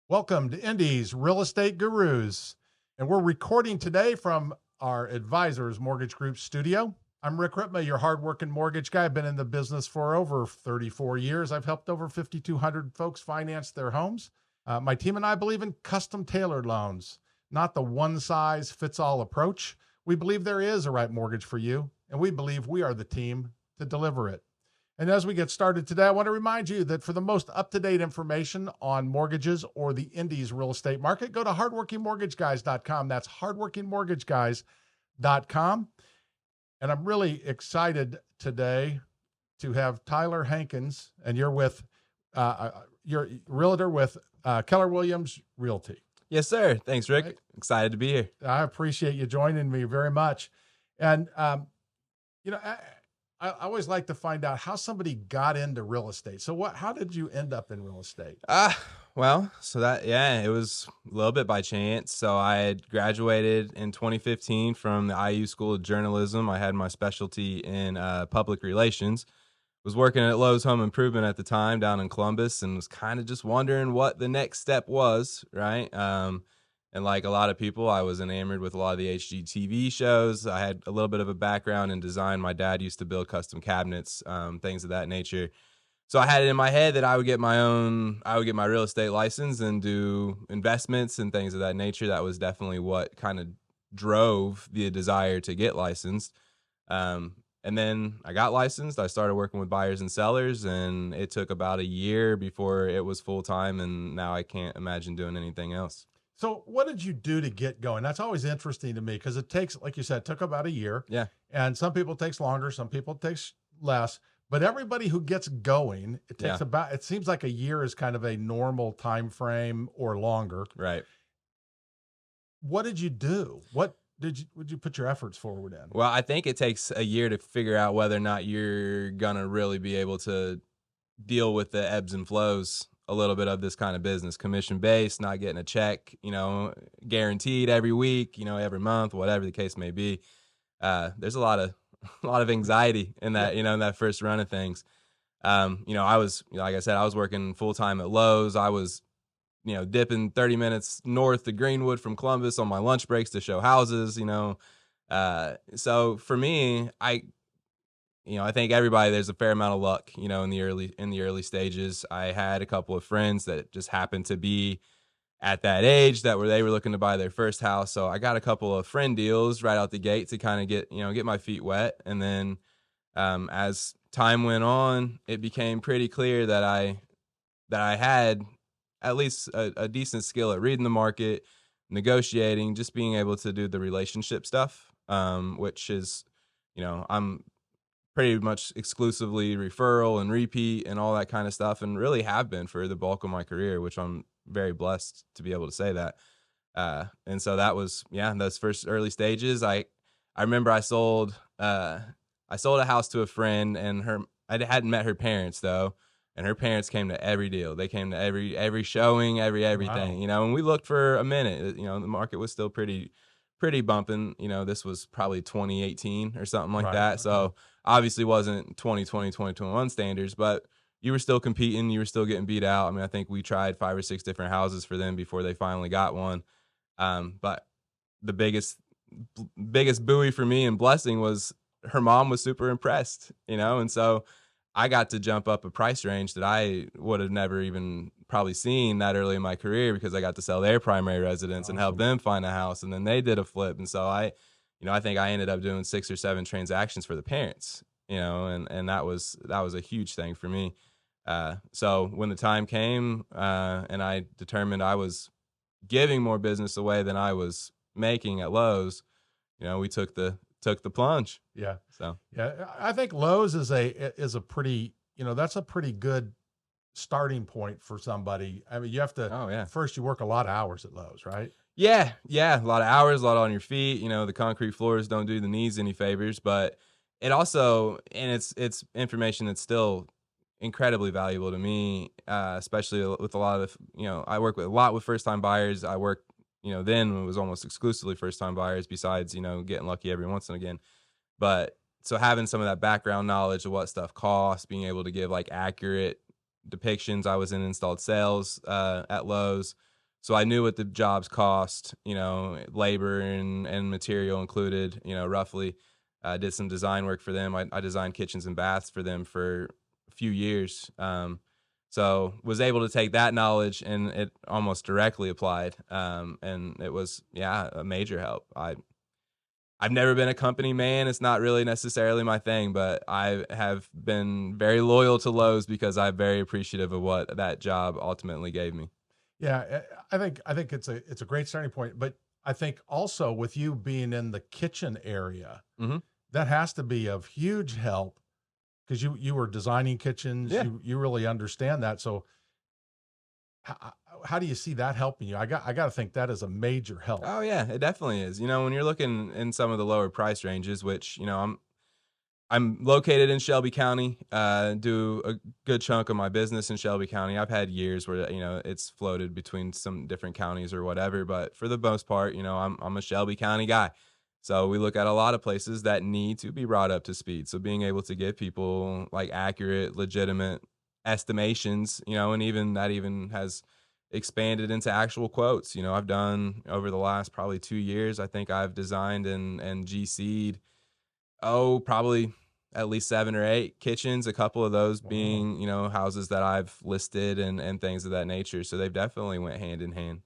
Welcome to Indy's Real Estate Gurus. And we're recording today from our Advisors Mortgage Group studio. I'm Rick Ripma, your hardworking mortgage guy. I've been in the business for over 34 years. I've helped over 5,200 folks finance their homes. My team and I believe in custom tailored loans, not the one size fits all approach. We believe there is a right mortgage for you, and we believe we are the team to deliver it. And as we get started today, I want to remind you that for the most up-to-date information on mortgages or the Indies real estate market, go to hardworkingmortgageguys.com. That's hardworkingmortgageguys.com. And I'm really excited today to have Tyler Hankins, and you're realtor with KellerWilliams Realty. Yes, sir. Thanks, Rick. Right? Excited to be here. I appreciate you joining me very much. And, I always like to find out how somebody got into real estate. So how did you end up in real estate? It was a little bit by chance. So I had graduated in 2015 from the IU School of Journalism. I had my specialty in public relations. Was working at Lowe's Home Improvement at the time down in Columbus and was kind of just wondering what the next step was, right? And like a lot of people, I was enamored with a lot of the HGTV shows. I had a little bit of a background in design. My dad used to build custom cabinets, things of that nature. So I had it in my head that I would get my real estate license and do investments and things of that nature. That was definitely what kind of drove the desire to get licensed. And then I got licensed. I started working with buyers and sellers, and it took about a year before it was full time. And now I can't imagine doing anything else. So what did you do to get going? That's always interesting to me because it takes, like you said, it took about a year. Yeah. And some people it takes longer, some people it takes less. But everybody who gets going, it takes it seems like a year is kind of a normal time frame or longer. Right. What did you do? Would you put your efforts forward in? Well, I think it takes a year to figure out whether or not you're gonna really be able to deal with the ebbs and flows a little bit of this kind of business, commission based, not getting a check, guaranteed every week, every month, whatever the case may be. There's a lot of anxiety in that, in that first run of things. I was, like I said, I was working full time at Lowe's. I was, dipping 30 minutes north to Greenwood from Columbus on my lunch breaks to show houses, so for me, I think everybody, there's a fair amount of luck, in the early stages. I had a couple of friends that just happened to be at that age they were looking to buy their first house. So I got a couple of friend deals right out the gate to kind of get my feet wet. And then, as time went on, it became pretty clear that I had at least a decent skill at reading the market, negotiating, just being able to do the relationship stuff, which is, I'm pretty much exclusively referral and repeat and all that kind of stuff, and really have been for the bulk of my career, which I'm very blessed to be able to say that. And so that was, those first early stages. I remember I sold a house to a friend, and I hadn't met her parents though. And her parents came to every deal. They came to every showing, everything, Wow. and we looked for a minute, the market was still pretty bumping. This was probably 2018 or something like Right. that. Okay. So obviously wasn't 2020, 2021 standards, but you were still competing. You were still getting beat out. I mean, I think we tried 5 or 6 different houses for them before they finally got one. But the biggest buoy for me and blessing was her mom was super impressed, and so I got to jump up a price range that I would have never even probably seen that early in my career, because I got to sell their primary residence and help Awesome. them find a house. And then they did a flip. And so I think I ended up doing 6 or 7 transactions for the parents, and that was a huge thing for me. So when the time came, and I determined I was giving more business away than I was making at Lowe's, we took the plunge. Yeah. So Yeah. I think Lowe's is a pretty, that's a pretty good starting point for somebody. I mean, you have to, oh yeah. first you work a lot of hours at Lowe's, right? Yeah, a lot of hours, a lot on your feet. The concrete floors don't do the knees any favors, but it also, and it's information that's still incredibly valuable to me, especially with a lot of, I work with a lot with first time buyers. I work, then it was almost exclusively first time buyers, besides, getting lucky every once and again. But so having some of that background knowledge of what stuff costs, being able to give like accurate depictions. I was in installed sales at Lowe's. So I knew what the jobs cost, labor and material included, roughly. I did some design work for them. I designed kitchens and baths for them for a few years. So was able to take that knowledge and it almost directly applied. And it was, a major help. I've never been a company man. It's not really necessarily my thing, but I have been very loyal to Lowe's because I'm very appreciative of what that job ultimately gave me. Yeah, I think it's a great starting point, but I think also with you being in the kitchen area, Mhm. that has to be of huge help because you were designing kitchens, Yeah. you really understand that. So how, how do you see that helping you? I got to think that is a major help. Oh yeah, it definitely is. When you're looking in some of the lower price ranges, which, I'm located in Shelby County, do a good chunk of my business in Shelby County. I've had years where, it's floated between some different counties or whatever, but for the most part, I'm a Shelby County guy. So we look at a lot of places that need to be brought up to speed. So being able to give people like accurate, legitimate estimations, and even that even has expanded into actual quotes. I've done over the last probably 2 years, I think I've designed and GC'd probably at least 7 or 8 kitchens, a couple of those Wow. being, houses that I've listed and things of that nature. So they've definitely went hand in hand.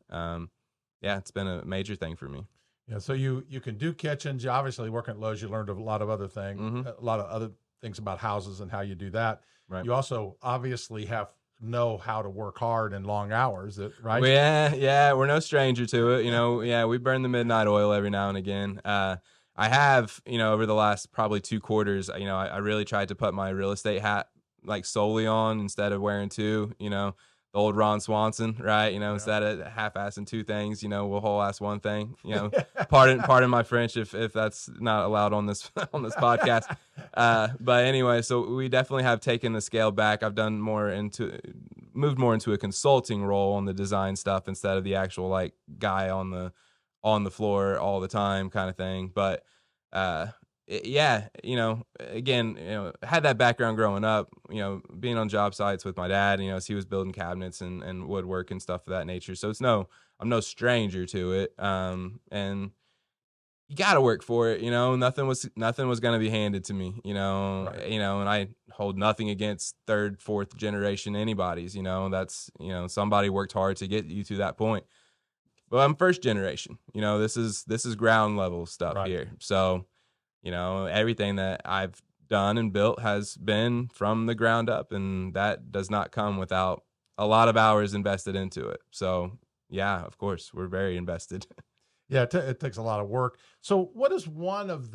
Yeah, it's been a major thing for me. Yeah, so you can do kitchens. You obviously work at Lowe's. You learned a lot of other Mhm. a lot of other things about houses and how you do that. Right. You also obviously know how to work hard and long hours, right? Well, yeah, yeah, we're no stranger to it. Yeah, we burn the midnight oil every now and again. I have, over the last probably 2 quarters, I really tried to put my real estate hat like solely on instead of wearing two, the old Ron Swanson, right? Yeah. Instead of half-assing two things, we'll whole-ass one thing. Pardon my French if that's not allowed on this on this podcast. But anyway, so we definitely have taken the scale back. I've done moved more into a consulting role on the design stuff instead of the actual like guy on the floor all the time kind of thing. But uh yeah, again, had that background growing up, being on job sites with my dad, as he was building cabinets and woodwork and stuff of that nature. So I'm no stranger to it. And you got to work for it, nothing was going to be handed to me, Right. and I hold nothing against third, fourth generation anybody's, that's, somebody worked hard to get you to that point. But I'm first generation, this is ground level stuff Right. here. So, everything that I've done and built has been from the ground up, and that does not come without a lot of hours invested into it. So, yeah, of course, we're very invested. Yeah, it takes a lot of work. So, what is one of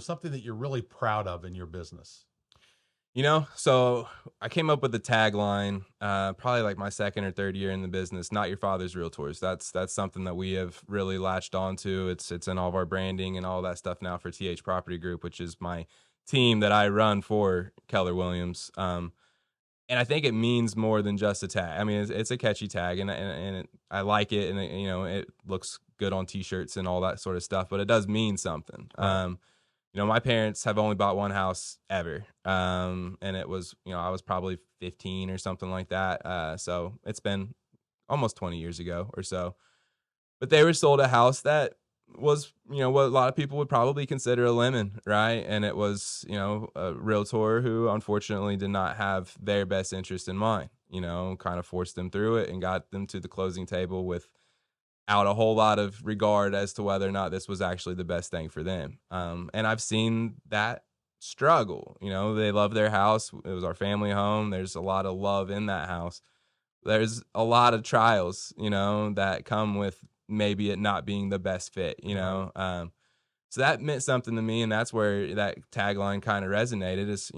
something that you're really proud of in your business? So I came up with the tagline, probably like my second or third year in the business, not your father's realtors. That's something that we have really latched onto. It's in all of our branding and all that stuff now for TH Property Group, which is my team that I run for KellerWilliams. And I think it means more than just a tag. I mean, it's a catchy tag, and I like it, and it looks good on T-shirts and all that sort of stuff. But it does mean something. Right. My parents have only bought one house ever, and it was, I was probably 15 or something like that. So it's been almost 20 years ago or so. But they were sold a house that was, what a lot of people would probably consider a lemon, right? And it was, a realtor who unfortunately did not have their best interest in mind, kind of forced them through it and got them to the closing table without a whole lot of regard as to whether or not this was actually the best thing for them. And I've seen that struggle. They love their house. It was our family home. There's a lot of love in that house. There's a lot of trials, that come with maybe it not being the best fit, Right. So that meant something to me, and that's where that tagline kind of resonated is,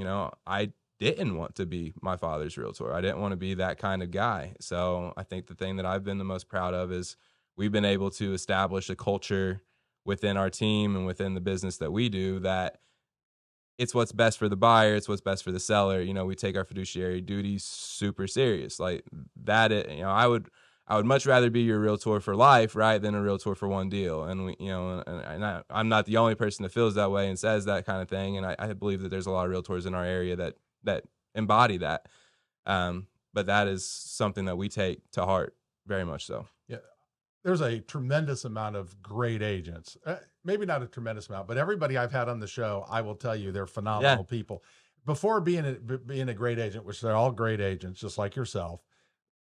I didn't want to be my father's realtor. I didn't want to be that kind of guy. So I think the thing that I've been the most proud of is we've been able to establish a culture within our team and within the business that we do that it's what's best for the buyer, it's what's best for the seller. We take our fiduciary duties super serious. Like that, I would much rather be your realtor for life, right, than a realtor for one deal. And I'm not the only person that feels that way and says that kind of thing. And I believe that there's a lot of realtors in our area that embody that. But that is something that we take to heart very much so. Yeah, there's a tremendous amount of great agents. Maybe not a tremendous amount, but everybody I've had on the show, I will tell you, they're phenomenal people. Before being a great agent, which they're all great agents, just like yourself,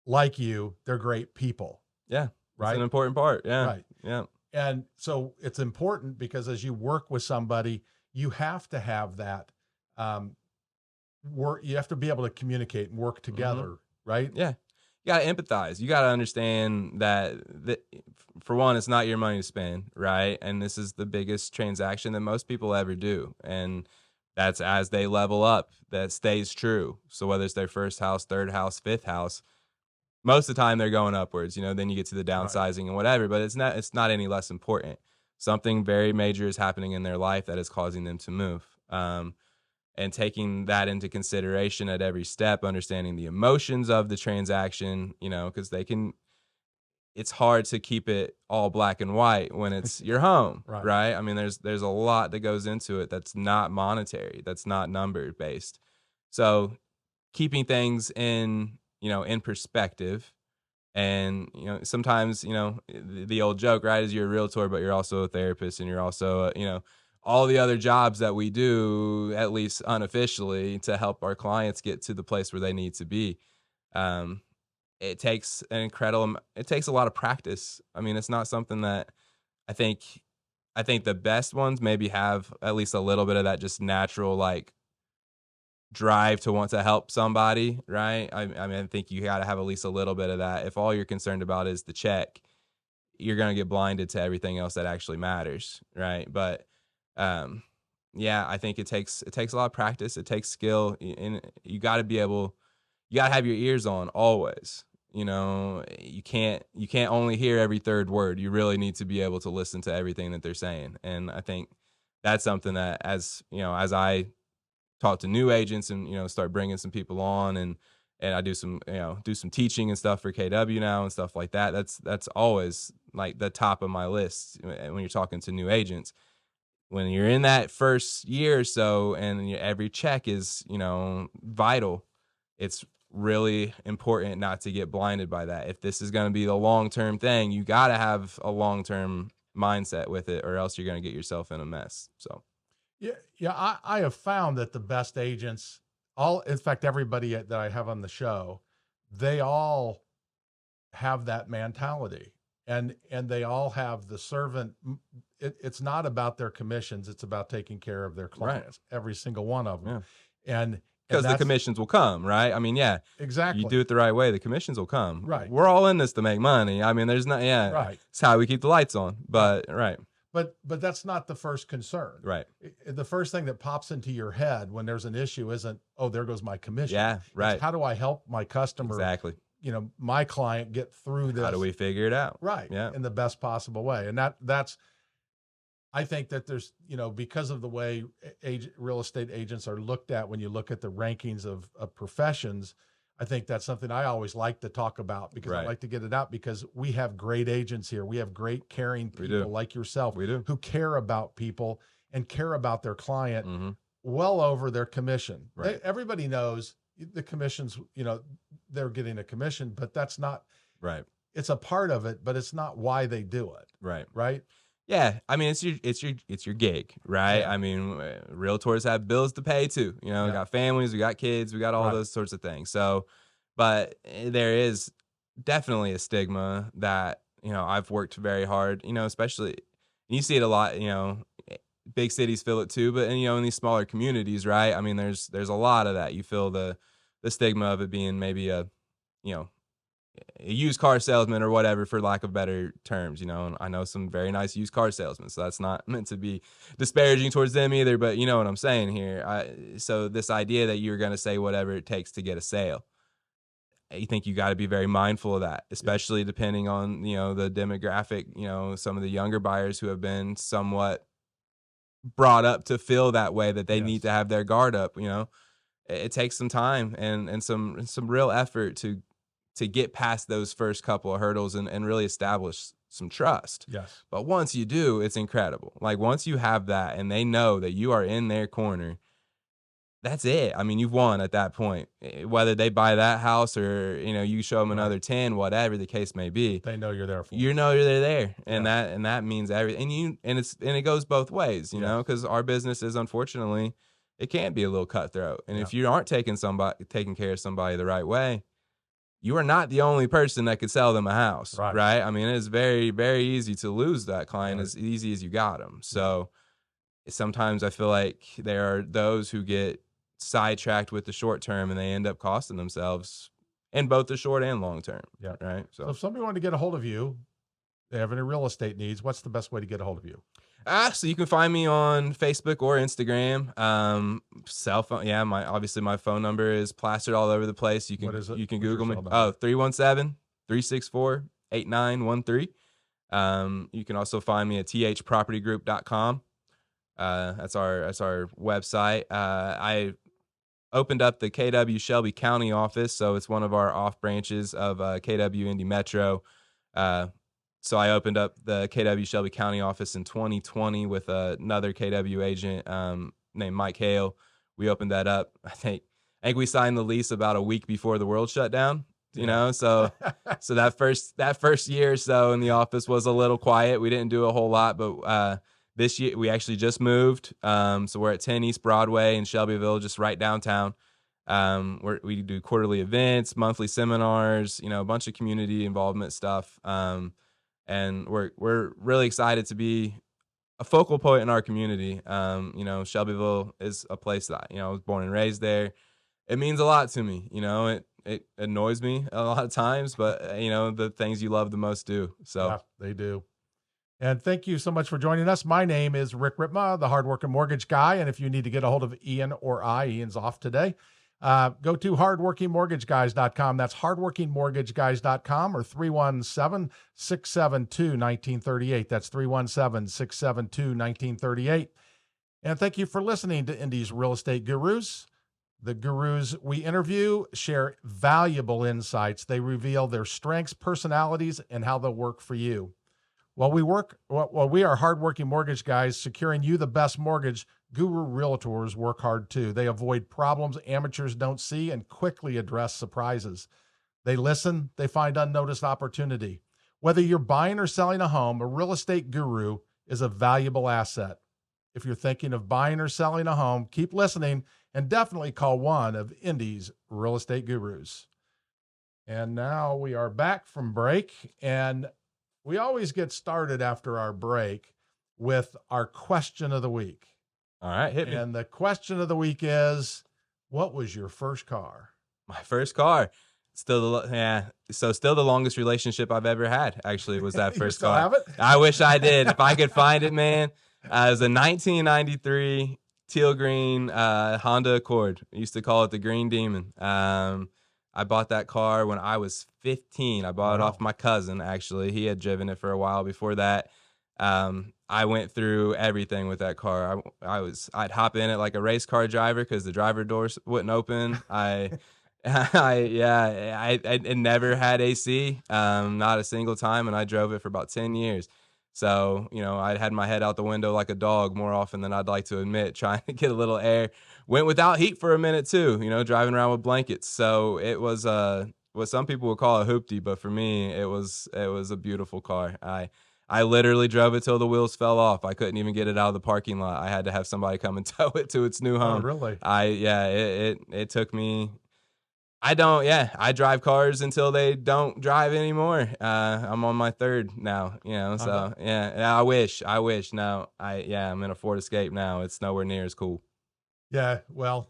like you, they're great people. Yeah. Right. It's an important part. Yeah. Right. Yeah. And so it's important because as you work with somebody, you have to have that work. You have to be able to communicate and work together. Right. Yeah. You got to empathize. You got to understand that, for one, it's not your money to spend, right? And this is the biggest transaction that most people ever do. And that's as they level up, that stays true. So whether it's their first house, third house, fifth house, most of the time they're going upwards, then you get to the downsizing and whatever, but it's not any less important. Something very major is happening in their life that is causing them to move. And taking that into consideration at every step, understanding the emotions of the transaction, because it's hard to keep it all black and white when it's your home, right? I mean, there's a lot that goes into it that's not monetary, that's not number based. So keeping things in perspective, and sometimes the old joke, right, is you're a realtor, but you're also a therapist, and you're also all the other jobs that we do, at least unofficially, to help our clients get to the place where they need to be. It takes a lot of practice. I mean, it's not something that I think the best ones maybe have at least a little bit of that just natural, like, drive to want to help somebody, right? I mean, I think you got to have at least a little bit of that. If all you're concerned about is the check, you're going to get blinded to everything else that actually matters, right? But yeah, I think it takes a lot of practice. It takes skill, and you got to have your ears on always. You can't only hear every third word. You really need to be able to listen to everything that they're saying. And I think that's something that, as I talk to new agents and start bringing some people on, and I do some teaching and stuff for KW now and stuff like that. That's always like the top of my list when you're talking to new agents. When you're in that first year or so, and every check is vital, it's really important not to get blinded by that. If this is going to be the long-term thing, you got to have a long-term mindset with it, or else you're going to get yourself in a mess. So yeah, I have found that the best agents, in fact, everybody that I have on the show, they all have that mentality, and they all have the servant. It's not about their commissions; it's about taking care of their clients. Right. Every single one of them, and because the commissions will come, right? I mean, yeah, exactly. You do it the right way, the commissions will come. Right. We're all in this to make money. I mean, there's not, right. It's how we keep the lights on, but right. But that's not the first concern. Right. The first thing that pops into your head when there's an issue isn't, oh, there goes my commission. Yeah, right. It's, how do I help my customer? Exactly. My client get through this. How do we figure it out? Right. Yeah. In the best possible way. And that's, I think that there's, because of the way real estate agents are looked at when you look at the rankings of professions, I think that's something I always like to talk about, because I like to get it out, because we have great agents here. We have great caring people like yourself who care about people and care about their client well over their commission. Right. Everybody knows the commissions, they're getting a commission, but that's not right. It's a part of it, but it's not why they do it. Right. Right. Yeah, I mean, it's your gig, right? Yeah. I mean, realtors have bills to pay too. We got families, we got kids, we got all those sorts of things. So, but there is definitely a stigma that I've worked very hard. Especially you see it a lot. Big cities feel it too, but in these smaller communities, right? I mean, there's a lot of that. You feel the stigma of it being maybe a used car salesman or whatever, for lack of better terms, and I know some very nice used car salesmen, so that's not meant to be disparaging towards them either, but you know what I'm saying here. So this idea that you're going to say whatever it takes to get a sale, you think you got to be very mindful of that, especially depending on, the demographic, some of the younger buyers who have been somewhat brought up to feel that way, that they need to have their guard up. It takes some time and some real effort to get past those first couple of hurdles and really establish some trust. Yes. But once you do, it's incredible. Like, once you have that and they know that you are in their corner, that's it. I mean, you've won at that point. Whether they buy that house or, you show them another 10, whatever the case may be. They know you're there for them. You know they're there, and Yeah. that means everything. And it goes both ways, because our business is, unfortunately, it can be a little cutthroat. And if you aren't taking care of somebody the right way, you are not the only person that could sell them a house, right? I mean, it's very, very easy to lose that client as easy as you got them. So sometimes I feel like there are those who get sidetracked with the short term and they end up costing themselves in both the short and long term. Yeah. Right. So if somebody wanted to get a hold of you, they have any real estate needs, what's the best way to get a hold of you? So you can find me on Facebook or Instagram. Cell phone. Yeah. Obviously my phone number is plastered all over the place. You can, What is it? you can What's your Google me. cell number? 317-364-8913. You can also find me at thpropertygroup.com. That's our website. I opened up the KW Shelby County office, so it's one of our off branches of KW Indy Metro. So I opened up the KW Shelby County office in 2020 with another KW agent named Mike Hale. We opened that up. I think we signed the lease about a week before the world shut down. So that first year or so in the office was a little quiet. We didn't do a whole lot, but this year we actually just moved. So we're at 10 East Broadway in Shelbyville, just right downtown. We do quarterly events, monthly seminars, a bunch of community involvement stuff. And we're really excited to be a focal point in our community. Shelbyville is a place that I was born and raised there. It means a lot to me. It annoys me a lot of times, but the things you love the most do. So yeah, they do. And thank you so much for joining us. My name is Rick Ripma, the hardworking mortgage guy. And if you need to get a hold of Ian or Ian's off today, go to hardworkingmortgageguys.com. That's hardworkingmortgageguys.com or 317-672-1938. That's 317-672-1938. And thank you for listening to Indy's Real Estate Gurus. The gurus we interview share valuable insights. They reveal their strengths, personalities, and how they'll work for you. While we are hardworking mortgage guys securing you the best mortgage, guru realtors work hard too. They avoid problems amateurs don't see and quickly address surprises. They listen, they find unnoticed opportunity. Whether you're buying or selling a home, a real estate guru is a valuable asset. If you're thinking of buying or selling a home, keep listening and definitely call one of Indy's real estate gurus. And now we are back from break, and we always get started after our break with our question of the week. All right, hit me. And the question of the week is, what was your first car? My first car. Still the longest relationship I've ever had, actually, was that first still car. Have it? I wish I did. If I could find it, man. It was a 1993 teal green Honda Accord. I used to call it the Green Demon. I bought that car when I was 15. I bought it off my cousin, actually. He had driven it for a while before that. I went through everything with that car. I'd hop in it like a race car driver because the driver doors wouldn't open. I never had AC, not a single time, and I drove it for about 10 years. So, I had my head out the window like a dog more often than I'd like to admit, trying to get a little air. Went without heat for a minute too, driving around with blankets. So it was what some people would call a hoopty, but for me, it was a beautiful car. I literally drove it till the wheels fell off. I couldn't even get it out of the parking lot. I had to have somebody come and tow it to its new home. Oh, really? It took me. I drive cars until they don't drive anymore. I'm on my third now, so yeah, I wish. Now I'm in a Ford Escape now. It's nowhere near as cool. Yeah. Well,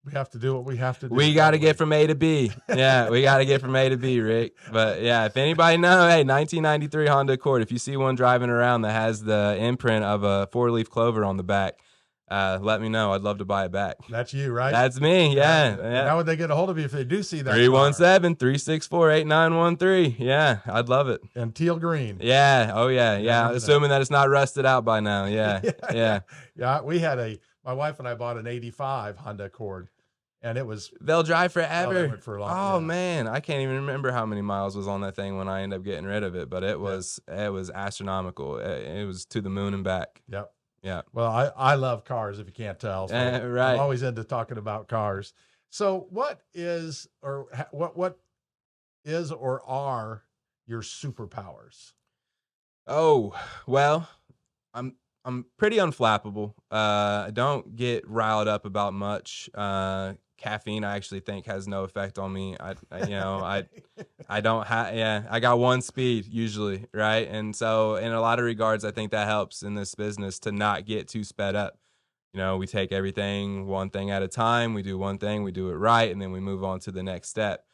we have to do what we have to do. We got to get from A to B. Yeah. We got to get from A to B, Rick. But yeah, if anybody know, hey, 1993 Honda Accord, if you see one driving around that has the imprint of a 4-leaf clover on the back, let me know. I'd love to buy it back. That's you, right? That's me. Yeah. How would they get a hold of you if they do see that? 317-364-8913. Yeah, I'd love it. And teal green. Yeah. Oh yeah. Assuming that it's not rusted out by now. Yeah. Yeah. We had my wife and I bought an 85 Honda Accord, and they'll drive forever. They went for a long, man, I can't even remember how many miles was on that thing when I ended up getting rid of it, but it was astronomical. It was to the moon and back. Yep. Yeah. Well, I love cars, if you can't tell. So I'm Right. always into talking about cars. So what is what is or are your superpowers? Oh, well, I'm pretty unflappable. I don't get riled up about much. Caffeine, I actually think, has no effect on me. I don't have, yeah, I got one speed usually, right? And so, in a lot of regards, I think that helps in this business to not get too sped up. We take everything one thing at a time. We do one thing, we do it right, and then we move on to the next step.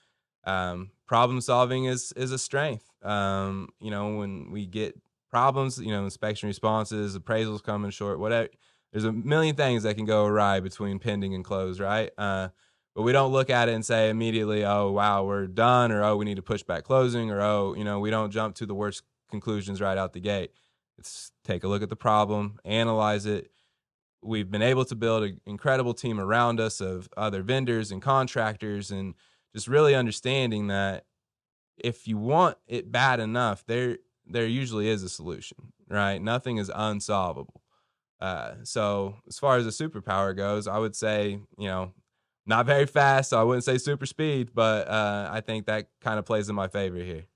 Problem solving is a strength. When we get problems, inspection responses, appraisals coming short, whatever. There's a million things that can go awry between pending and close, right? But we don't look at it and say immediately, oh, wow, we're done, or oh, we need to push back closing, or oh, we don't jump to the worst conclusions right out the gate. It's take a look at the problem, analyze it. We've been able to build an incredible team around us of other vendors and contractors, and just really understanding that if you want it bad enough, there usually is a solution, right? Nothing is unsolvable. So as far as a superpower goes, I would say, not very fast. So I wouldn't say super speed, but I think that kind of plays in my favor here.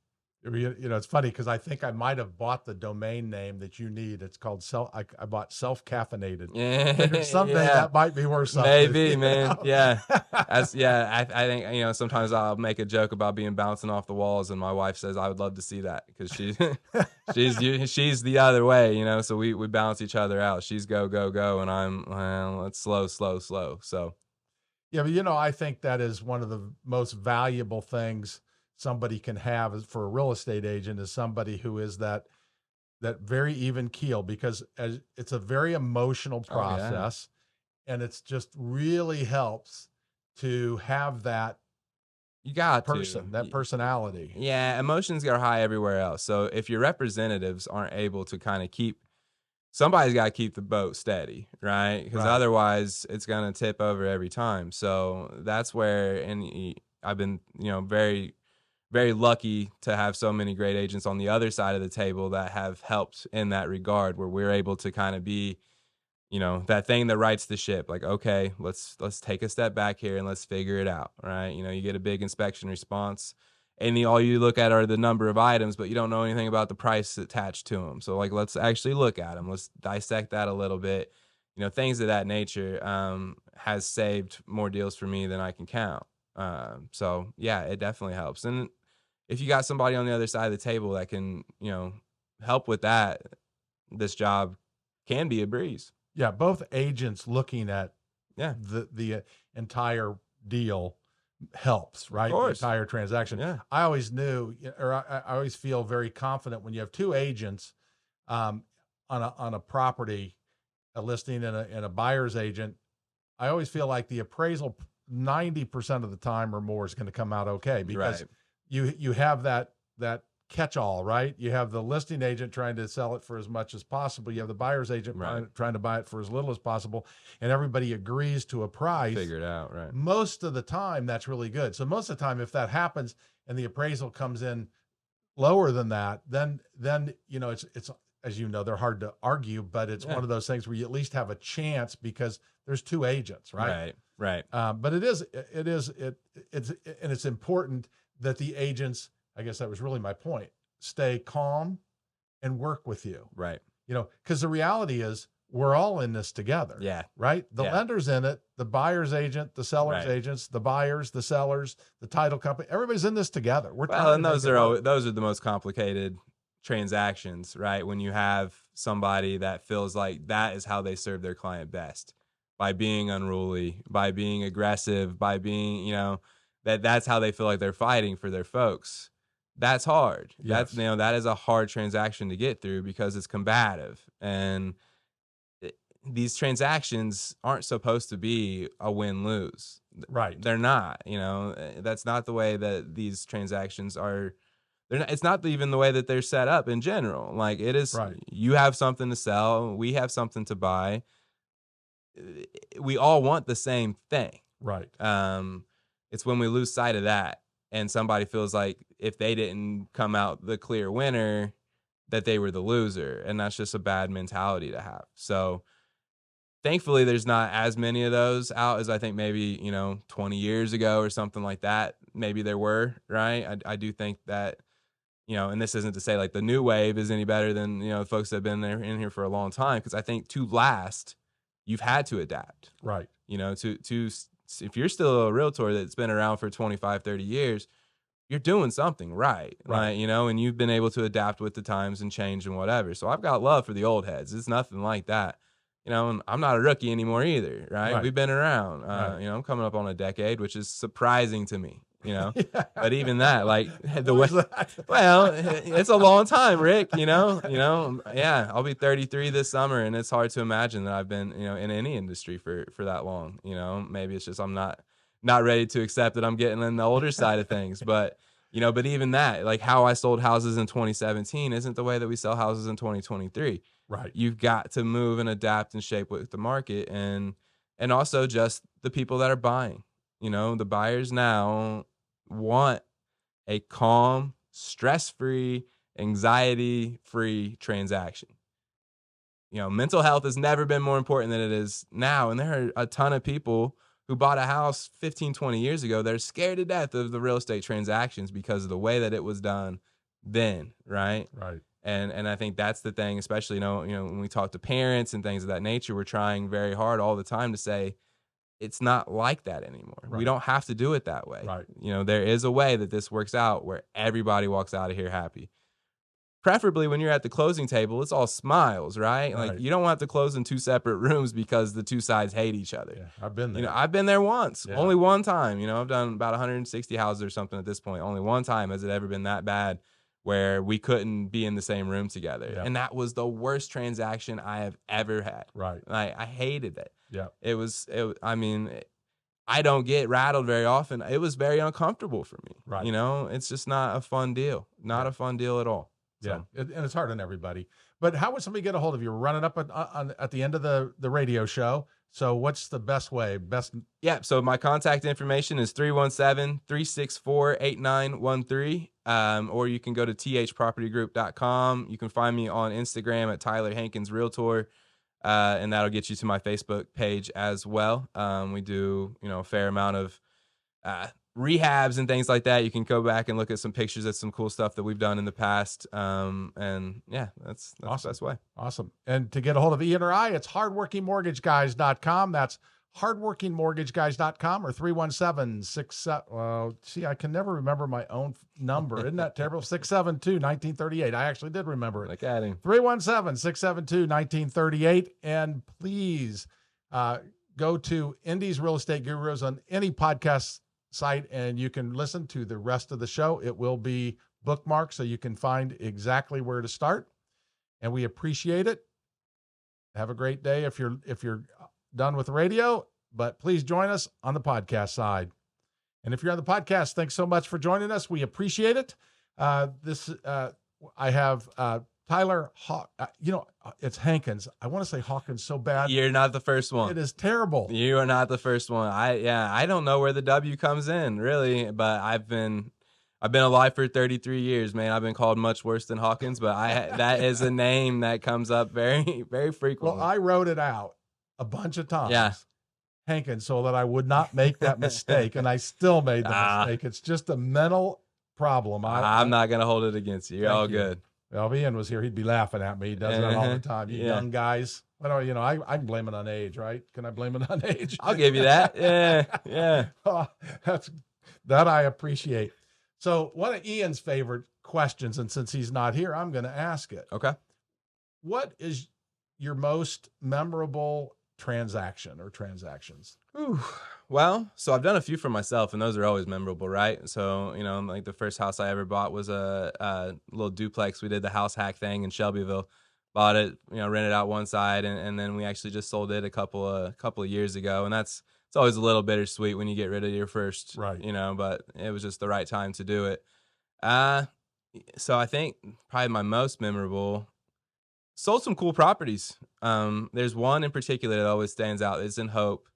It's funny because I think I might have bought the domain name that you need. It's called I bought self-caffeinated. Figured someday Yeah, that might be worth something. maybe, man. Yeah, I think sometimes I'll make a joke about being bouncing off the walls, and my wife says I would love to see that because she's the other way, So we balance each other out. She's go go go, and I'm it's slow slow slow. So Yeah, but I think that is one of the most valuable things somebody can have for a real estate agent is somebody who is that very even keel, because it's a very emotional oh yeah, process, and it's just really helps to have that you got person, that personality. Yeah, emotions are high everywhere else. So if your representatives aren't able to kind of somebody's got to keep the boat steady, right? Because Right. otherwise it's going to tip over every time. So that's where, I've been, very, very lucky to have so many great agents on the other side of the table that have helped in that regard, where we're able to kind of be, that thing that rights the ship. Like, okay, let's take a step back here and let's figure it out, right? You get a big inspection response, and all you look at are the number of items, but you don't know anything about the price attached to them. So, like, let's actually look at them. Let's dissect that a little bit. Things of that nature has saved more deals for me than I can count. So yeah, it definitely helps. And if you got somebody on the other side of the table that can, help with that, this job can be a breeze. Yeah, both agents looking at Yeah, the entire deal helps, of right? The course. entire transaction. Yeah, I always knew, or I always feel very confident when you have two agents um, on a property, a listing and a buyer's agent. I always feel like the appraisal 90% of the time or more is going to come out okay, because right. you have that catch-all, right? You have the listing agent trying to sell it for as much as possible. You have the buyer's agent Right. trying to buy it for as little as possible, and everybody agrees to a price. Figure it out, right? Most of the time, that's really good. So most of the time, if that happens and the appraisal comes in lower than that, then it's as they're hard to argue, but it's Yeah. one of those things where you at least have a chance because there's two agents, right? Right. But it's and it's important that the agents, I guess that was really my point, stay calm and work with you. Right. Because the reality is we're all in this together. Yeah. Right. The Yeah. lender's in it, the buyer's agent, the seller's Right. agents, the buyers, the sellers, the title company. Everybody's in this together. We're Well, trying and to those make it are work. those are the most complicated transactions, right? When you have somebody that feels like that is how they serve their client best, by being unruly, by being aggressive, by being, that's how they feel like they're fighting for their folks. That's hard. Yes. That is a hard transaction to get through because it's combative. And these transactions aren't supposed to be a win-lose. Right. They're not, that's not the way that these transactions are. It's not even the way that they're set up in general. Like, it is, Right. you have something to sell, we have something to buy. We all want the same thing. Right. It's when we lose sight of that and somebody feels like if they didn't come out the clear winner, that they were the loser. And that's just a bad mentality to have. So thankfully, there's not as many of those out as I think maybe, 20 years ago or something like that. Maybe there were, right? I do think that, and this isn't to say like the new wave is any better than, folks that have been there in here for a long time. Because I think to last, you've had to adapt. Right. If you're still a realtor that's been around for 25, 30 years, you're doing something right. Right. And you've been able to adapt with the times and change and whatever. So I've got love for the old heads. It's nothing like that. And I'm not a rookie anymore either, right? We've been around. Right. I'm coming up on a decade, which is surprising to me, Yeah. But even that, like the What way, is that? well, it's a long time, Rick, yeah, I'll be 33 this summer, and it's hard to imagine that I've been, in any industry for that long, maybe it's just I'm not ready to accept that I'm getting in the older side of things, but but even that, like how I sold houses in 2017 isn't the way that we sell houses in 2023. Right. You've got to move and adapt and shape with the market and also just the people that are buying. The buyers now want a calm, stress-free, anxiety-free transaction. Mental health has never been more important than it is now. And there are a ton of people who bought a house 15, 20 years ago that are scared to death of the real estate transactions because of the way that it was done then, right? Right. And I think that's the thing, especially, when we talk to parents and things of that nature, we're trying very hard all the time to say, it's not like that anymore. Right. We don't have to do it that way. Right. There is a way that this works out where everybody walks out of here happy. Preferably when you're at the closing table, it's all smiles, right? Like you don't want to close in two separate rooms because the two sides hate each other. Yeah, I've been there. I've been there once, Yeah. only one time. I've done about 160 houses or something at this point. Only one time has it ever been that bad where we couldn't be in the same room together. Yeah. And that was the worst transaction I have ever had. Right. I hated it. Yeah. I don't get rattled very often. It was very uncomfortable for me. Right. It's just not a fun deal. Not a fun deal at all. Yeah. So. And it's hard on everybody. But how would somebody get a hold of you? We're running up at the end of the radio show. So what's the best way? Yeah. So my contact information is 317-364-8913. Or you can go to thpropertygroup.com. You can find me on Instagram at Tyler Hankins Realtor. And that'll get you to my Facebook page as well. We do, a fair amount of rehabs and things like that. You can go back and look at some pictures of some cool stuff that we've done in the past. And yeah, that's Awesome. the best way. Awesome. And to get a hold of Ian or I, it's hardworkingmortgageguys.com. That's hardworkingmortgageguys.com or 317-67. I can never remember my own number. Isn't that terrible? 672-1938. I actually did remember it. Like adding 317-672-1938. And please go to Indy's Real Estate Gurus on any podcast site, and you can listen to the rest of the show. It will be bookmarked so you can find exactly where to start. And we appreciate it. Have a great day if you're done with the radio, but please join us on the podcast side. And if you're on the podcast, thanks so much for joining us. We appreciate it. I have Tyler it's Hankins. I want to say Hawkins so bad. You're not the first one. It is terrible. You are not the first one. I don't know where the W comes in really, but I've been alive for 33 years, man. I've been called much worse than Hawkins, but that is a name that comes up very, very frequently. Well, I wrote it out a bunch of times. Yeah. Hankins, so that I would not make that mistake, and I still made the mistake. It's just a mental problem. I'm not going to hold it against you. You're all good. Well, if Ian was here, he'd be laughing at me. He does that all the time. You young guys. I can blame it on age, right? Can I blame it on age? I'll give you that. Yeah. That I appreciate. So one of Ian's favorite questions, and since he's not here, I'm going to ask it. Okay. What is your most memorable transaction or transactions? Ooh. Well, so I've done a few for myself, and those are always memorable, right? So, like the first house I ever bought was a little duplex. We did the house hack thing in Shelbyville. Bought it, rented out one side, and then we actually just sold it a couple of years ago. And it's always a little bittersweet when you get rid of your first, right? But it was just the right time to do it. So I think probably my most memorable. Sold some cool properties. There's one in particular that always stands out. It's in Hope.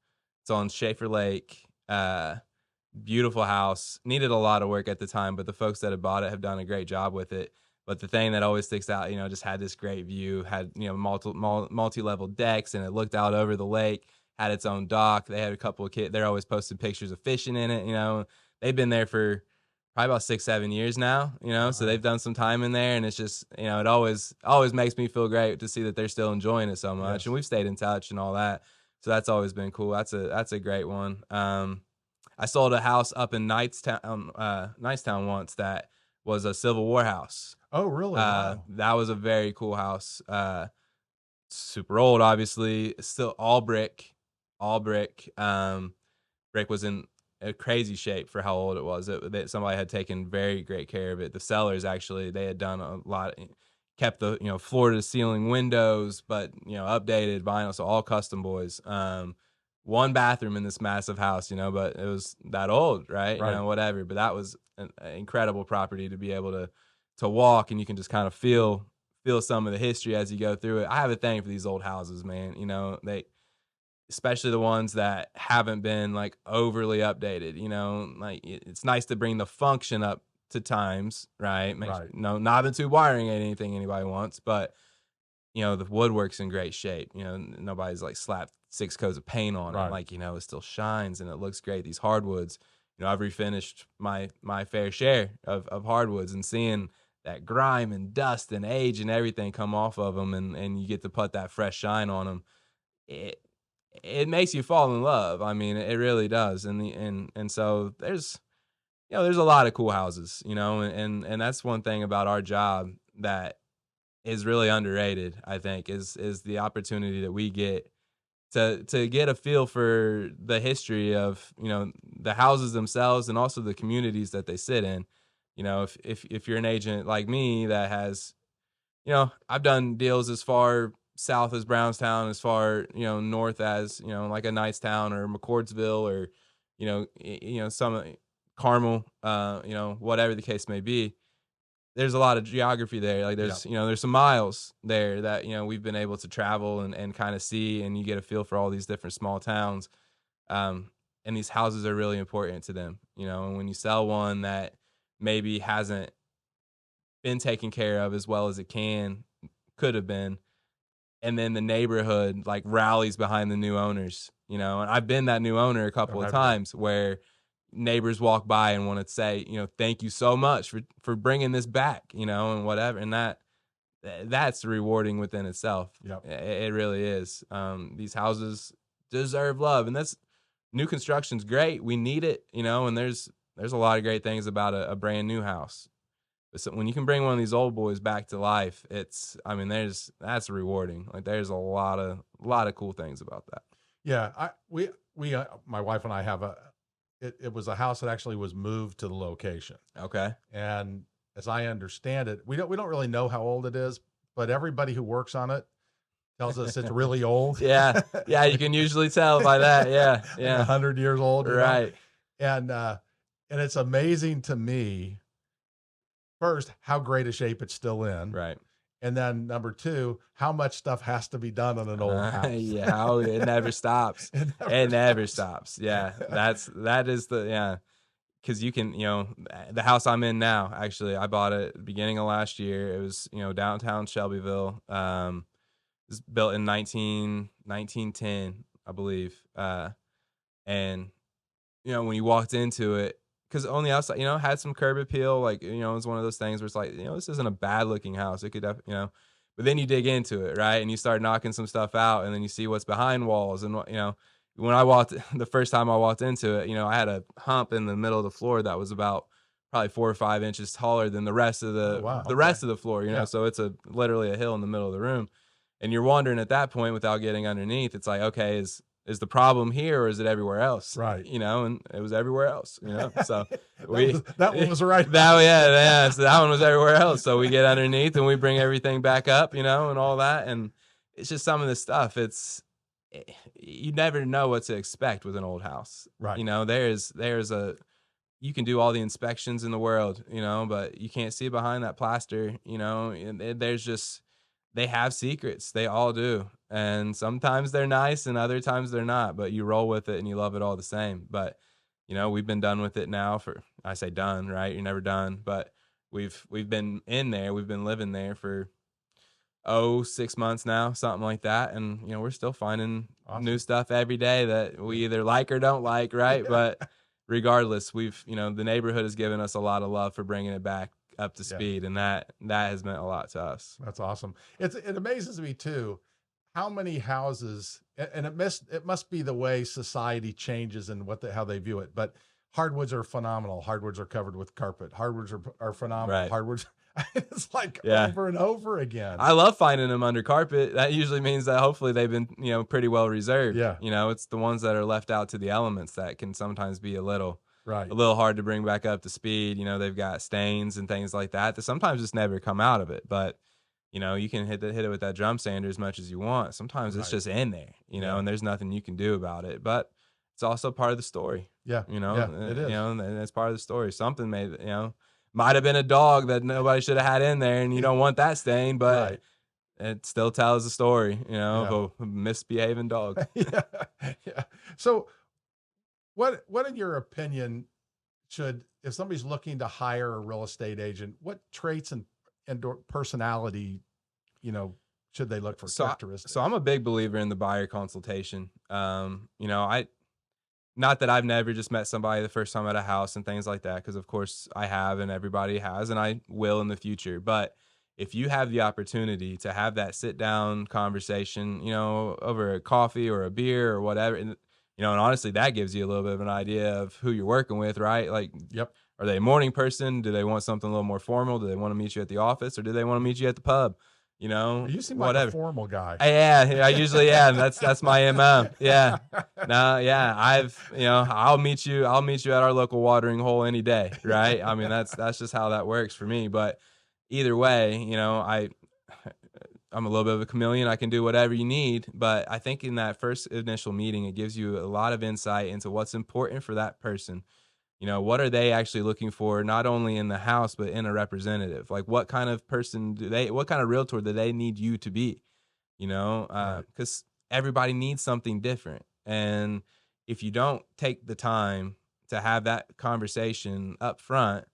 It's on Schaefer Lake. Beautiful house. Needed a lot of work at the time, but the folks that had bought it have done a great job with it. But the thing that always sticks out, just had this great view, had, multi-level decks, and it looked out over the lake, had its own dock. They had a couple of kids. They're always posting pictures of fishing in it. They've been there for probably about 6-7 years now, so they've done some time in there, and it's just, it always makes me feel great to see that they're still enjoying it so much. Yes. And we've stayed in touch and all that. So that's always been cool. That's a great one. I sold a house up in Knightstown once that was a Civil War house. Oh, really? Wow. That was a very cool house. Super old, obviously. Still all brick. Brick was in a crazy shape for how old it was. Somebody had taken very great care of it. The sellers, actually, they had done a lot. Kept the floor to ceiling windows, but updated vinyl, so all custom boys. One bathroom in this massive house, but it was that old, right? Whatever. But that was an incredible property to be able to walk, and you can just kind of feel some of the history as you go through it. I have a thing for these old houses, man. They, especially the ones that haven't been like overly updated. Like it's nice to bring the function up to times, right? Right. Not into wiring anything anybody wants, but the woodwork's in great shape. Nobody's like slapped 6 coats of paint on it. Like, it still shines and it looks great. These hardwoods, I've refinished my fair share of hardwoods, and seeing that grime and dust and age and everything come off of them, and you get to put that fresh shine on them. It makes you fall in love. I mean, it really does. And so there's a lot of cool houses, and that's one thing about our job that is really underrated, I think, is the opportunity that we get to get a feel for the history of, the houses themselves, and also the communities that they sit in. If you're an agent like me that has, I've done deals as far south as Brownstown, as far, north as, like a Knightstown or McCordsville, or, some Carmel, whatever the case may be. There's a lot of geography there. Like there's some miles there that, we've been able to travel and kind of see, and you get a feel for all these different small towns. And these houses are really important to them, and when you sell one that maybe hasn't been taken care of as well as it could have been, and then the neighborhood like rallies behind the new owners, and I've been that new owner a couple of times where neighbors walk by and want to say, thank you so much for bringing this back, and whatever. And that's rewarding within itself. Yep. It really is. These houses deserve love, and that's new construction's great. We need it, and there's a lot of great things about a brand new house. But so when you can bring one of these old boys back to life, that's rewarding. Like there's a lot of cool things about that. Yeah. We my wife and I have it was a house that actually was moved to the location. Okay. And as I understand it, we don't really know how old it is, but everybody who works on it tells us it's really old. Yeah. You can usually tell by that. Yeah. Like 100 years old. Right. And it's amazing to me, first, how great a shape it's still in. Right. And then number 2, how much stuff has to be done on an old house. Yeah, it never stops. It never stops. Yeah, that is because you can, the house I'm in now, actually, I bought it at the beginning of last year. It was, downtown Shelbyville. It was built in 1910, I believe. And, when you walked into it, because on the outside, had some curb appeal. Like, it was one of those things where it's like, this isn't a bad looking house. It could, but then you dig into it, right? And you start knocking some stuff out, and then you see what's behind walls. And, when I the first time I walked into it, I had a hump in the middle of the floor that was about probably 4 or 5 inches taller than the rest of rest of the floor, so it's literally a hill in the middle of the room. And you're wondering at that point, without getting underneath, it's like, okay, is the problem here, or is it everywhere else? Right. And it was everywhere else, so that one was right. So that one was everywhere else. So we get underneath and we bring everything back up, and all that. And it's just some of this stuff. You never know what to expect with an old house. Right. You can do all the inspections in the world, but you can't see behind that plaster, and they have secrets. They all do. And sometimes they're nice and other times they're not, but you roll with it and you love it all the same. But, we've been done with it now I say done, right? You're never done, but we've been in there, we've been living there for 6 months now, something like that, and we're still finding new Awesome. stuff every day that we either like or don't like, right? But regardless, we've the neighborhood has given us a lot of love for bringing it back up to Yeah, speed, and that has meant a lot to us. that's awesome. It amazes me too how many houses, and it must be the way society changes and how they view it. But hardwoods are phenomenal. Hardwoods are covered with carpet. Hardwoods are phenomenal. Right. Hardwoods, it's like Yeah. over and over again. I love finding them under carpet. That usually means that hopefully they've been, pretty well reserved. Yeah. It's the ones that are left out to the elements that can sometimes be a little Right. hard to bring back up to speed. They've got stains and things like that sometimes just never come out of it. But you can hit it with that drum sander as much as you want. Sometimes it's Right. just in there, Yeah. and there's nothing you can do about it. But it's also part of the story. Yeah. Yeah, it is. And it's part of the story. Something might have been a dog that nobody should have had in there, and you don't want that stain, but Right. it still tells the story, Yeah. of a misbehaving dog. Yeah. Yeah. So what in your opinion if somebody's looking to hire a real estate agent, what traits and personality, should they look for, characteristics? So I'm a big believer in the buyer consultation. I not that I've never just met somebody the first time at a house and things like that, because of course I have and everybody has, and I will in the future. But if you have the opportunity to have that sit down conversation, over a coffee or a beer or whatever, and honestly, that gives you a little bit of an idea of who you're working with, right? Like, Yep. are they a morning person? Do they want something a little more formal? Do they want to meet you at the office, or do they want to meet you at the pub? You seem like Whatever. a formal guy. Yeah, I usually am. That's my MO. Yeah. No, yeah. I'll meet you at our local watering hole any day, right? I mean, that's just how that works for me. But either way, I'm a little bit of a chameleon. I can do whatever you need. But I think in that first initial meeting, it gives you a lot of insight into what's important for that person. What are they actually looking for, not only in the house, but in a representative? Like, what kind of person what kind of realtor do they need you to be? Right. Because everybody needs something different. And if you don't take the time to have that conversation up front,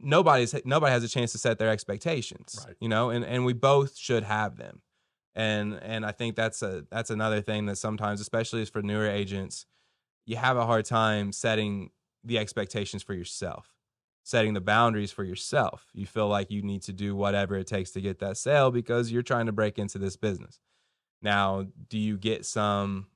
nobody has a chance to set their expectations, Right. and we both should have them. And I think that's another thing that sometimes, especially for newer agents, you have a hard time setting the expectations for yourself, setting the boundaries for yourself. You feel like you need to do whatever it takes to get that sale because you're trying to break into this business. Now, do you get some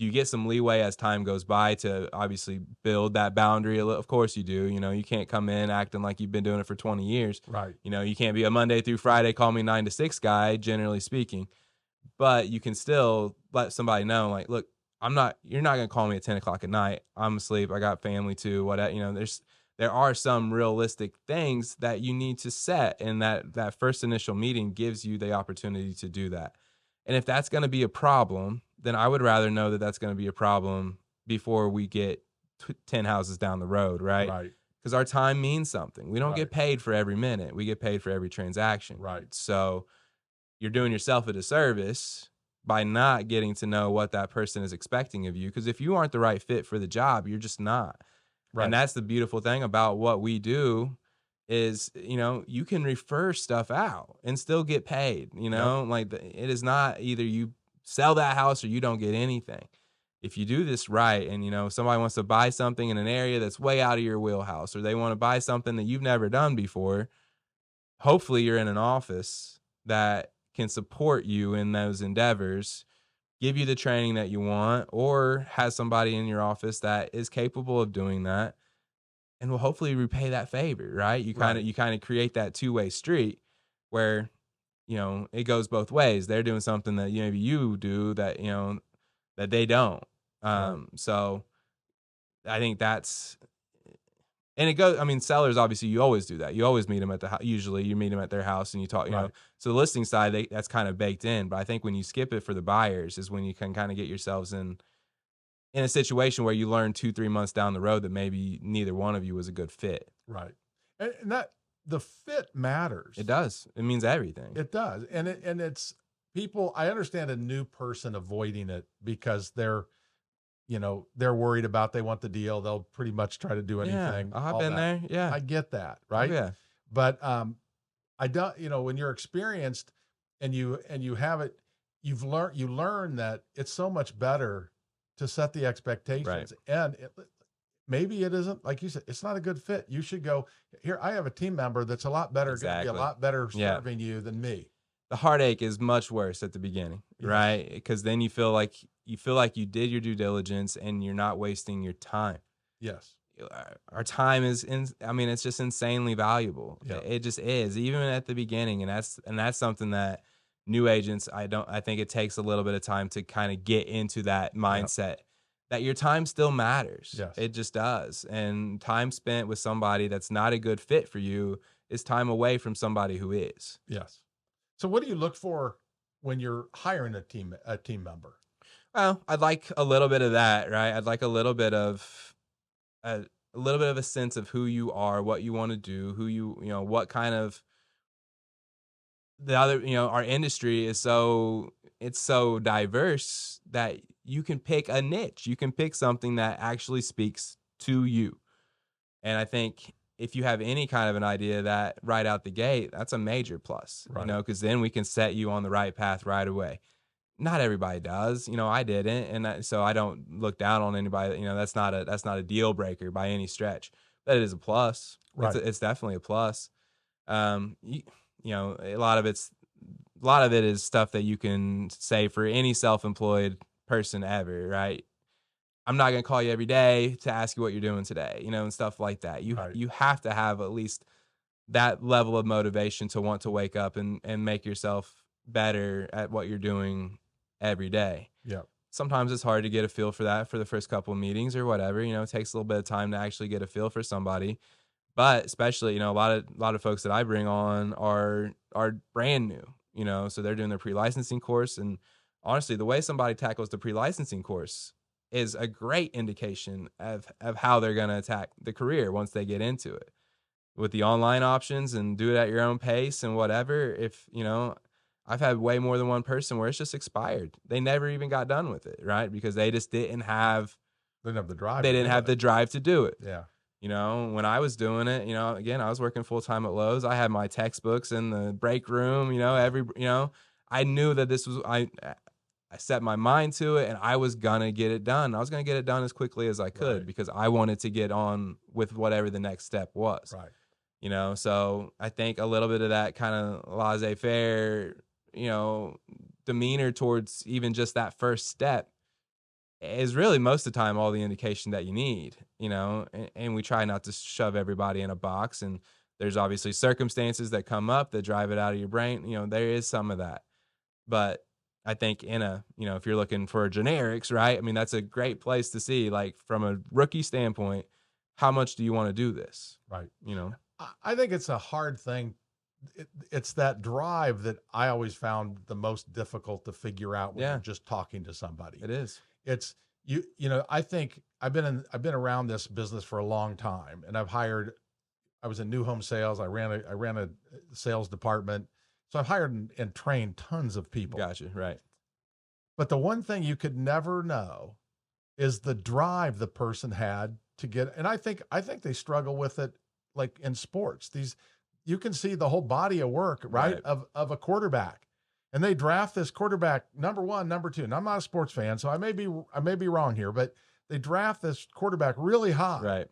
leeway as time goes by to obviously build that boundary a little? Of course you do. You can't come in acting like you've been doing it for 20 years. Right. You can't be a Monday through Friday, call me 9 to 6 guy, generally speaking. But you can still let somebody know, like, look, you're not going to call me at 10 o'clock at night. I'm asleep. I got family too. There are some realistic things that you need to set, and that first initial meeting gives you the opportunity to do that. And if that's going to be a problem, then I would rather know that that's going to be a problem before we get 10 houses down the road, right? Right. Because our time means something. We don't Right. get paid for every minute. We get paid for every transaction. Right. So you're doing yourself a disservice by not getting to know what that person is expecting of you. Because if you aren't the right fit for the job, you're just not. Right. And that's the beautiful thing about what we do is, you can refer stuff out and still get paid, it is not either you sell that house or you don't get anything. If you do this right and, somebody wants to buy something in an area that's way out of your wheelhouse, or they want to buy something that you've never done before, hopefully you're in an office that can support you in those endeavors, give you the training that you want, or has somebody in your office that is capable of doing that and will hopefully repay that favor, right? You kind of create that two-way street where, it goes both ways. They're doing something that maybe you do that, that they don't. So I think and it goes, I mean, sellers, obviously, you always do that. You always meet them at the house. Usually you meet them at their house and you talk, So the listing side, that's kind of baked in. But I think when you skip it for the buyers is when you can kind of get yourselves in a situation where you learn 2-3 months down the road that maybe neither one of you was a good fit. Right. And that the fit matters. It does. It means everything. It does. And it's people, I understand a new person avoiding it because they're they're worried about, they want the deal. They'll pretty much try to do Yeah, anything, I've all been that. there. Yeah. I get that, Oh, right? yeah. But I don't, when you're experienced and you have it, you learn that it's so much better to set the Right. expectations, and maybe it isn't, like you said, it's not a good fit. You should go here. I have a team member that's a lot better, going to be a Exactly. lot better Yeah. serving you than me. The heartache is much worse at the beginning, Yes. right? Because then you feel like you did your due diligence and you're not wasting your time. Yes. Our time is it's just insanely valuable. Yeah. It just is, even at the beginning, and that's something that new agents, I think it takes a little bit of time to kind of get into that mindset that your time still matters. Yes. It just does. And time spent with somebody that's not a good fit for you is time away from somebody who is. Yes. So what do you look for when you're hiring a team member? Well, I'd like a little bit of that, right? I'd like a little bit of a sense of who you are, what you want to do, what kind of our industry is it's so diverse that you can pick a niche. You can pick something that actually speaks to you. And I think if you have any kind of an idea that right out the gate, that's a major plus, Right. because then we can set you on the right path right away. Not everybody does, I didn't. And so I don't look down on anybody. That's not a deal breaker by any stretch, but it is a plus. Right. It's definitely a plus. A lot of it is stuff that you can say for any self-employed person ever, right? I'm not going to call you every day to ask you what you're doing today, and stuff like that. You have to have at least that level of motivation to want to wake up and make yourself better at what you're doing every day. Yeah. Sometimes it's hard to get a feel for that for the first couple of meetings or whatever. It takes a little bit of time to actually get a feel for somebody. But especially, a lot of folks that I bring on are brand new, so they're doing their pre-licensing course. And honestly, the way somebody tackles the pre-licensing course is a great indication of how they're going to attack the career once they get into it. With the online options and do it at your own pace and whatever, I've had way more than one person where it's just expired. They never even got done with it, right? Because they just didn't have the drive. They didn't have the drive to do it. Yeah. When I was doing it, again, I was working full time at Lowe's. I had my textbooks in the break room, I knew that this was, I set my mind to it and I was going to get it done. I was going to get it done as quickly as I could because I wanted to get on with whatever the next step was. Right. So I think a little bit of that kind of laissez-faire, demeanor towards even just that first step is really most of the time all the indication that you need, and we try not to shove everybody in a box. And there's obviously circumstances that come up that drive it out of your brain. There is some of that. But I think if you're looking for generics, right? That's a great place to see, like from a rookie standpoint, how much do you want to do this? Right. I think it's a hard thing. It's that drive that I always found the most difficult to figure out when you're just talking to somebody. It is. It's I think I've been around this business for a long time, and I was in new home sales. I ran a sales department. So I've hired and trained tons of people. Gotcha. Right. But the one thing you could never know is the drive the person had to get. And I think they struggle with it, like in sports. You can see the whole body of work, right. Of a quarterback. And they draft this quarterback number 1, number 2. And I'm not a sports fan, so I may be wrong here, but they draft this quarterback really high. Right.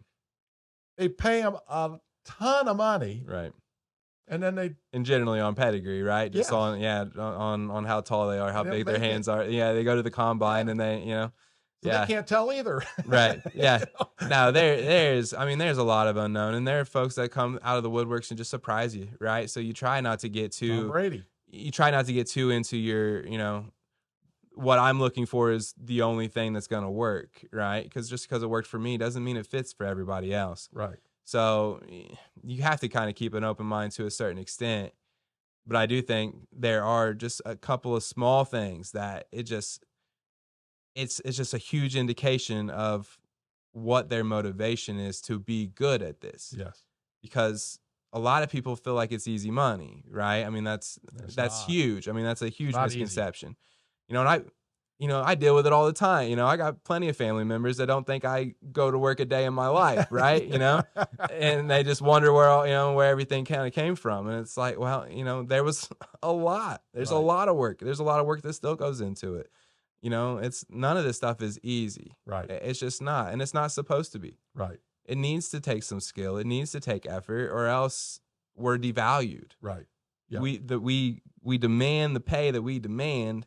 They pay him a ton of money. Right. And then generally on pedigree, right? Just on how tall they are, how big their hands are. Yeah, they go to the combine and they, they can't tell either. Right. Yeah. Now there's a lot of unknown, and there are folks that come out of the woodworks and just surprise you, right? So you try not to get too Tom Brady. You try not to get too into your, what I'm looking for is the only thing that's going to work, right? Because just because it worked for me doesn't mean it fits for everybody else. Right. So you have to kind of keep an open mind to a certain extent. But I do think there are just a couple of small things that it's just a huge indication of what their motivation is to be good at this. Yes. Because a lot of people feel like it's easy money, right? That's huge. That's a huge misconception. And I deal with it all the time. I got plenty of family members that don't think I go to work a day in my life, right? And they just wonder where everything kind of came from. And it's like, well, there was a lot. There's a Right. lot of work. There's a lot of work that still goes into it. It's none of this stuff is easy. Right. It's just not, and it's not supposed to be. Right. It needs to take some skill. It needs to take effort, or else we're devalued. Right. Yeah. We demand the pay that we demand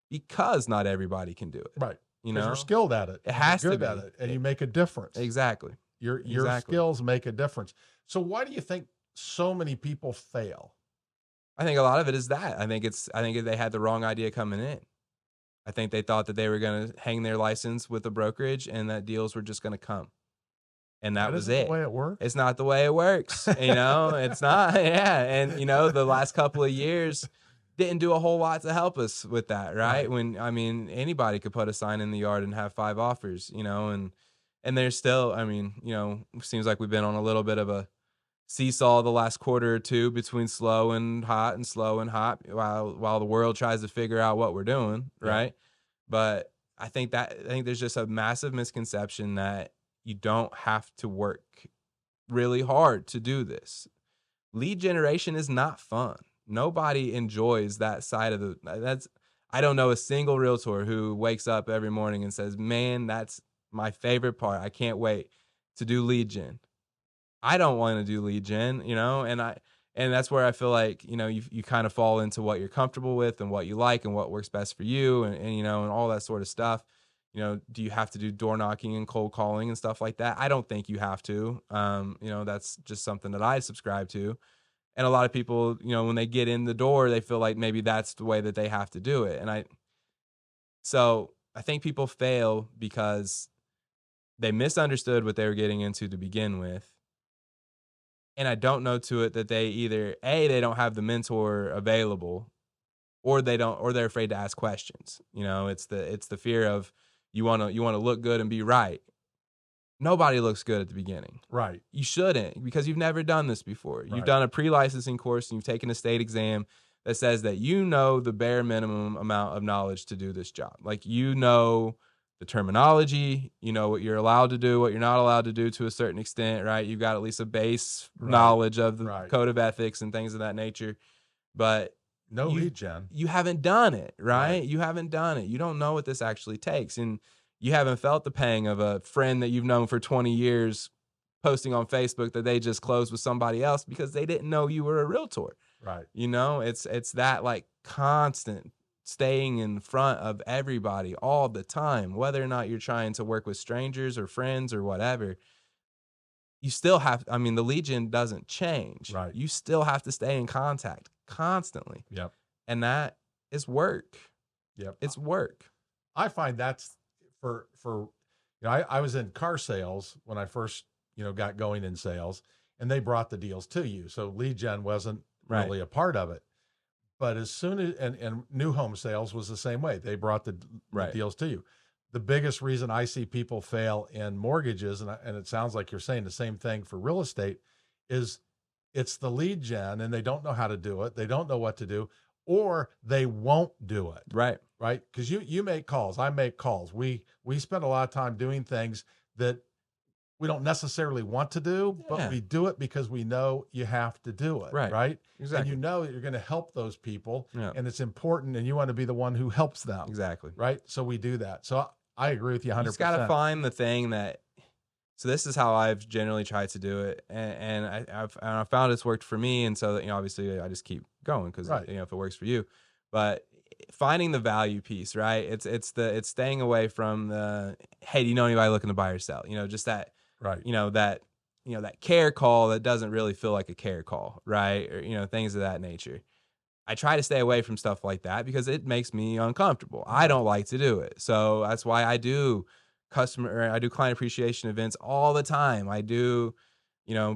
because not everybody can do it. Right. Because you're skilled at it. It has to good be. at it, and you make a difference. Exactly. Your Exactly. skills make a difference. So why do you think so many people fail? I think a lot of it is that. I think they had the wrong idea coming in. I think they thought that they were going to hang their license with a brokerage and that deals were just going to come. And that was it. The way it works. It's not the way it works. It's not. Yeah. And, the last couple of years didn't do a whole lot to help us with that. Right. When, anybody could put a sign in the yard and have 5 offers, and there's still, seems like we've been on a little bit of a seesaw the last quarter or two between slow and hot while the world tries to figure out what we're doing. Right. But I think there's just a massive misconception that you don't have to work really hard to do this. Lead generation is not fun. Nobody enjoys that side of I don't know a single realtor who wakes up every morning and says, man, that's my favorite part. I can't wait to do lead gen. I don't want to do lead gen, and that's where I feel like, you kind of fall into what you're comfortable with and what you like and what works best for you and all that sort of stuff. Do you have to do door knocking and cold calling and stuff like that? I don't think you have to. That's just something that I subscribe to. And a lot of people, when they get in the door, they feel like maybe that's the way that they have to do it. So I think people fail because they misunderstood what they were getting into to begin with. And I don't know to it that they either they don't have the mentor available, or they're afraid to ask questions. It's the fear of you want to look good and be right. Nobody looks good at the beginning. Right. You shouldn't, because you've never done this before. Right. You've done a pre-licensing course and you've taken a state exam that says that the bare minimum amount of knowledge to do this job. Like, the terminology, what you're allowed to do, what you're not allowed to do to a certain extent, right? You've got at least a base knowledge of the code of ethics and things of that nature. But lead gen. You haven't done it, right? You haven't done it. You don't know what this actually takes. And you haven't felt the pang of a friend that you've known for 20 years posting on Facebook that they just closed with somebody else because they didn't know you were a realtor. Right. It's that like constant staying in front of everybody all the time, whether or not you're trying to work with strangers or friends or whatever. You still have, the lead gen doesn't change. Right. You still have to stay in contact constantly. Yep. And that is work. Yep. It's work. I find that's for I was in car sales when I first, got going in sales, and they brought the deals to you. So lead gen wasn't really a part of it. But as soon as, and new home sales was the same way. They brought the deals to you. The biggest reason I see people fail in mortgages, and it sounds like you're saying the same thing for real estate, is it's the lead gen and they don't know how to do it. They don't know what to do, or they won't do it. Right. Right. Because you make calls. I make calls. We spend a lot of time doing things that we don't necessarily want to do, but we do it because we know you have to do it. Right. Exactly. And that you're going to help those people, and it's important, and you want to be the one who helps them. Exactly. Right. So we do that. So I agree with you 100%. You just got to find the thing that, so this is how I've generally tried to do it. And I found it's worked for me. And so, obviously I just keep going because, if it works for you, but finding the value piece, right? It's staying away from the, hey, do you know anybody looking to buy or sell? Just that, that care call that doesn't really feel like a care call, right? Or, things of that nature. I try to stay away from stuff like that because it makes me uncomfortable. I don't like to do it. So that's why I do client appreciation events all the time. I do,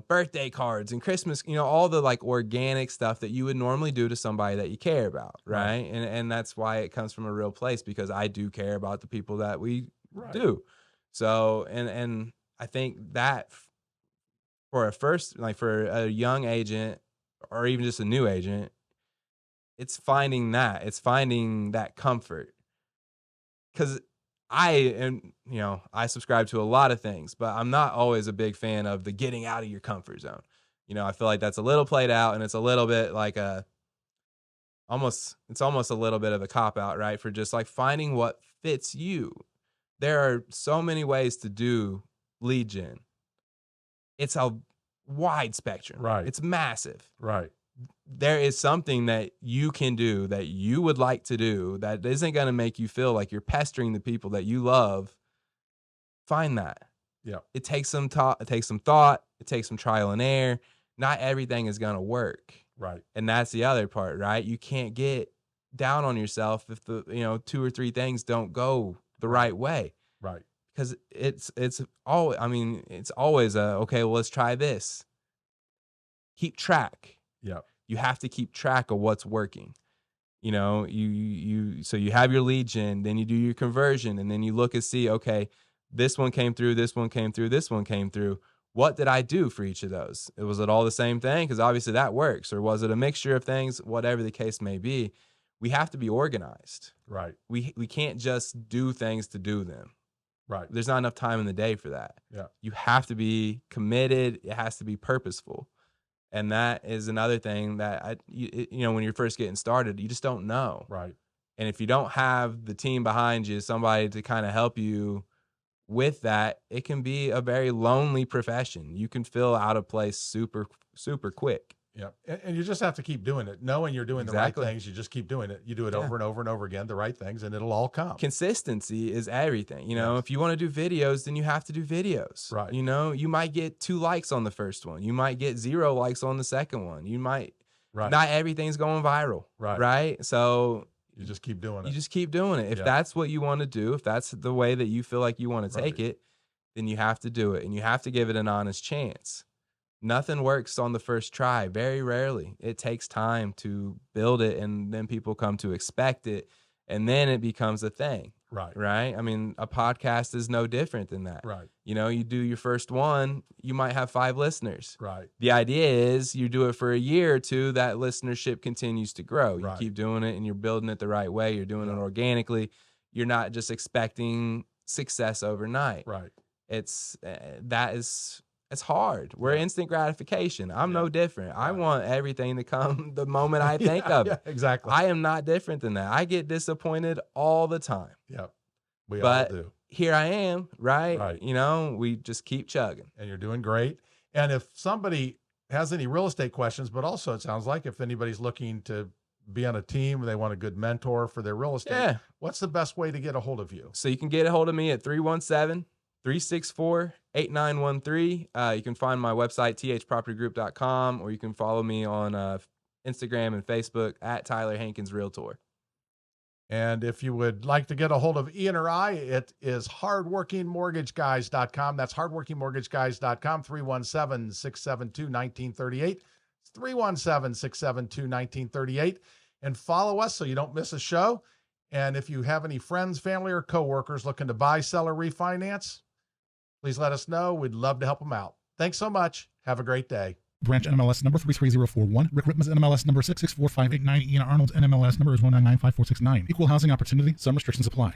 birthday cards and Christmas, all the like organic stuff that you would normally do to somebody that you care about. Right. And that's why it comes from a real place, because I do care about the people that we do. So, and I think that for for a young agent or even just a new agent, it's finding that comfort. because I subscribe to a lot of things, but I'm not always a big fan of the getting out of your comfort zone. I feel like that's a little played out, and it's a little bit like almost a little bit of a cop out, right? For just like finding what fits you. There are so many ways to do lead gen. It's a wide spectrum. Right. It's massive. Right. There is something that you can do that you would like to do that isn't going to make you feel like you're pestering the people that you love. Find that. Yeah. It takes some thought. It takes some trial and error. Not everything is going to work. Right. And that's the other part, right? You can't get down on yourself if the 2 or 3 things don't go the right way. Right. Because it's always okay, well, let's try this. Keep track. Yeah. You have to keep track of what's working. So you have your lead gen, then you do your conversion, and then you look and see, okay, this one came through, this one came through, this one came through. What did I do for each of those? Was it all the same thing? Because obviously that works. Or was it a mixture of things? Whatever the case may be, we have to be organized. Right. We can't just do things to do them. Right. There's not enough time in the day for that. Yeah. You have to be committed. It has to be purposeful. And that is another thing that, when you're first getting started, you just don't know. Right. And if you don't have the team behind you, somebody to kind of help you with that, it can be a very lonely profession. You can feel out of place super, super quick. Yeah. And you just have to keep doing it. Knowing you're doing the right things, you just keep doing it. You do it over and over and over again, the right things, and it'll all come. Consistency is everything. If you want to do videos, then you have to do videos. Right. You might get 2 likes on the first one. You might get 0 likes on the second one. You might, not everything's going viral. Right. Right. So you just keep doing it. You just keep doing it. If that's what you want to do, if that's the way that you feel like you want to take it, then you have to do it, and you have to give it an honest chance. Nothing works on the first try. Very rarely. It takes time to build it, and then people come to expect it, and then it becomes a thing. Right. Right? I mean, a podcast is no different than that. Right. You do your first one, you might have 5 listeners. Right. The idea is you do it for a year or 2, that listenership continues to grow. You keep doing it, and you're building it the right way. You're doing it organically. You're not just expecting success overnight. Right. It's hard. We're instant gratification. I'm no different. I want everything to come the moment I think of it. Exactly. I am not different than that. I get disappointed all the time. Yeah. We but all do. Here I am, right? Right. We just keep chugging. And you're doing great. And if somebody has any real estate questions, but also it sounds like if anybody's looking to be on a team, they want a good mentor for their real estate, what's the best way to get a hold of you? So you can get a hold of me at 317-364-8913. You can find my website, thpropertygroup.com, or you can follow me on Instagram and Facebook at Tyler Hankins Realtor. And if you would like to get a hold of Ian or I, it is hardworkingmortgageguys.com. That's hardworkingmortgageguys.com, 317-672-1938. It's 317-672-1938. And follow us so you don't miss a show. And if you have any friends, family, or coworkers looking to buy, sell, or refinance, please let us know. We'd love to help them out. Thanks so much. Have a great day. Branch NMLS number 33041. Rick Ripma's NMLS number 664589. Ian Arnold's NMLS number is 1995469. Equal housing opportunity. Some restrictions apply.